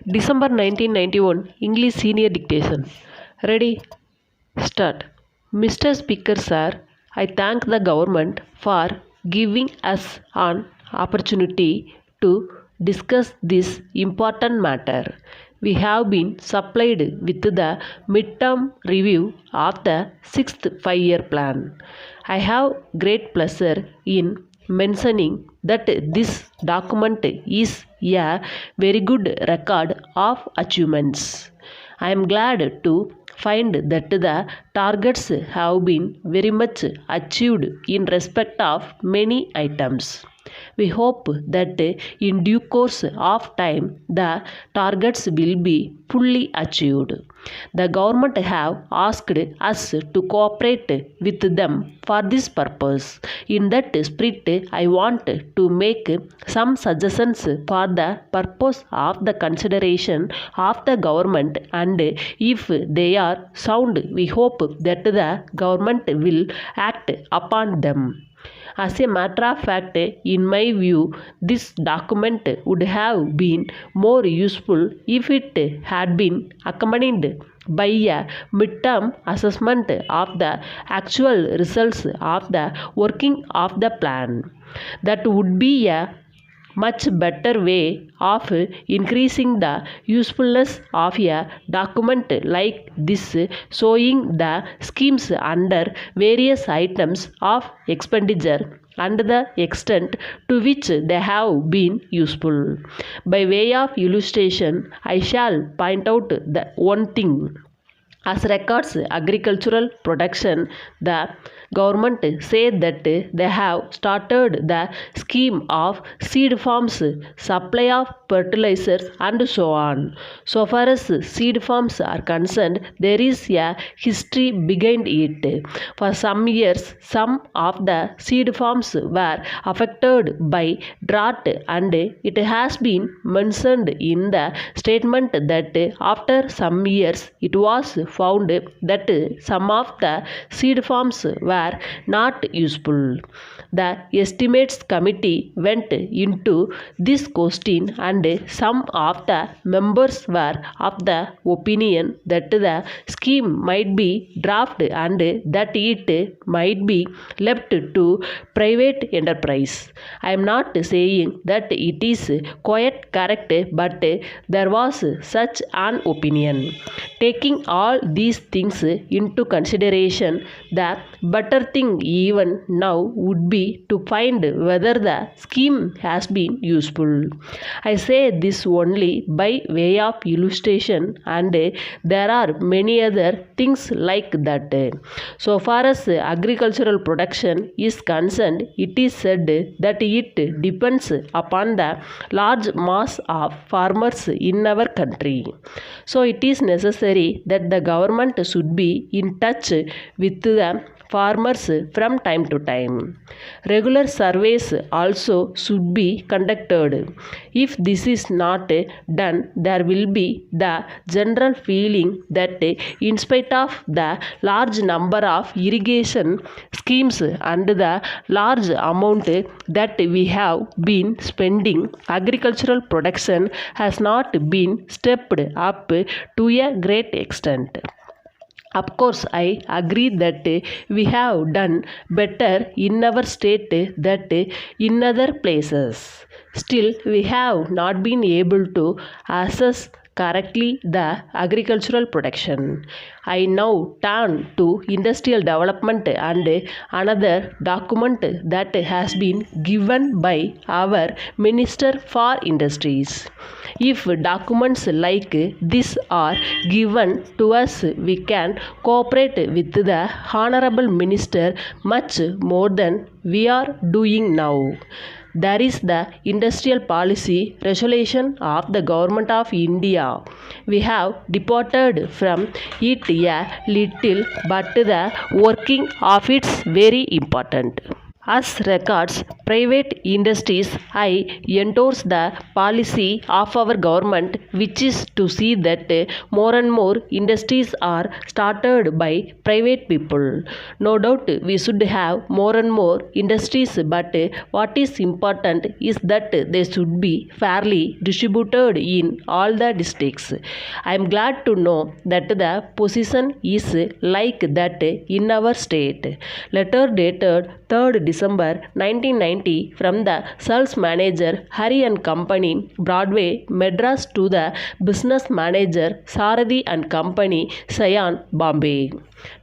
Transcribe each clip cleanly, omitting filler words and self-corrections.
December 1991 English Senior Dictation. Ready? Start. Mr. Speaker Sir, I thank the government for giving us an opportunity to discuss this important matter. We have been supplied with the midterm review of the 6th 5-year plan. I have great pleasure in mentioning that this document is a very good record of achievements. I am glad to find that the targets have been very much achieved in respect of many items. We hope that in due course of time the targets will be fully achieved. The government have asked us to cooperate with them for this purpose. In that spirit, I want to make some suggestions for the purpose of the consideration of the government, and if they are sound, we hope that the government will act upon them. As a matter of fact, in my view, this document would have been more useful if it had been accompanied by a midterm assessment of the actual results of the working of the plan. That would be a much better way of increasing the usefulness of a document like this, showing the schemes under various items of expenditure and the extent to which they have been useful. By way of illustration, I shall point out the one thing. As regards agricultural production, the government said that they have started the scheme of seed farms, supply of fertilizers and so on. So far as seed farms are concerned, there is a history behind it. For some years, some of the seed farms were affected by drought, and it has been mentioned in the statement that after some years it was found that some of the seed farms were not useful. The estimates committee went into this question, and some of the members were of the opinion that the scheme might be dropped and that it might be left to private enterprise. I am not saying that it is quite correct, but there was such an opinion. Taking all these things into consideration, the better thing even now would be to find whether the scheme has been useful. I say this only by way of illustration, and there are many other things like that. So far as agricultural production is concerned, it is said that it depends upon the large mass of farmers in our country. So it is necessary that the government should be in touch with the farmers from time to time. Regular surveys also should be conducted. If this is not done, there will be the general feeling that in spite of the large number of irrigation schemes and the large amount that we have been spending, agricultural production has not been stepped up to a great extent. Of course, I agree that we have done better in our state than in other places. Still, we have not been able to assess correctly the agricultural production. I now turn to industrial development and another document that has been given by our Minister for Industries. If documents like this are given to us, we can cooperate with the Honorable Minister much more than we are doing now. There is the Industrial Policy Resolution of the Government of India. We have departed from it a little, but the working of it is very important. As regards private industries, I endorse the policy of our government, which is to see that more and more industries are started by private people. No doubt we should have more and more industries, but what is important is that they should be fairly distributed in all the districts. I am glad to know that the position is like that in our state. Letter dated 3rd December 1990 from the sales manager Hari and Company, Broadway, Madras to the business manager Saradi and Company, Sion, Bombay.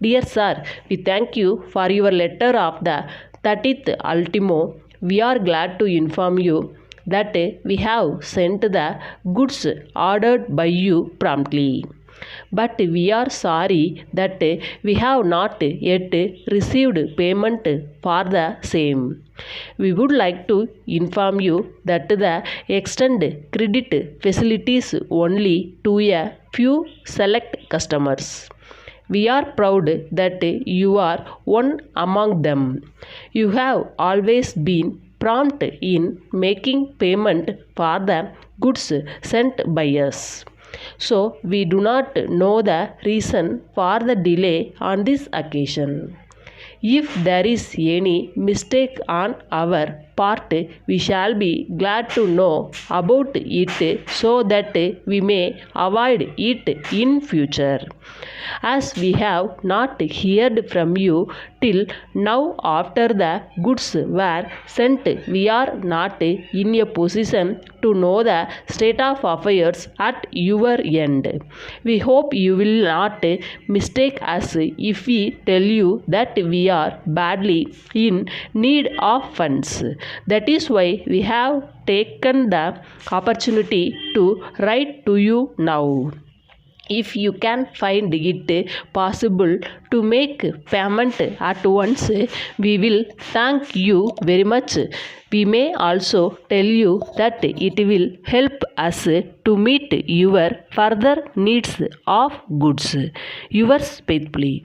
Dear Sir, we thank you for your letter of the 30th ultimo. We are glad to inform you that we have sent the goods ordered by you promptly. But we are sorry that we have not yet received payment for the same. We would like to inform you that the extend credit facilities only to a few select customers. We are proud that you are one among them. You have always been prompt in making payment for the goods sent by us. So, we do not know the reason for the delay on this occasion. If there is any mistake on our part, we shall be glad to know about it so that we may avoid it in future. As we have not heard from you till now after the goods were sent, we are not in a position to know the state of affairs at your end. We hope you will not mistake us if we tell you that we are badly in need of funds. That is why we have taken the opportunity to write to you now. If you can find it possible to make payment at once, we will thank you very much. We may also tell you that it will help us to meet your further needs of goods. Yours faithfully.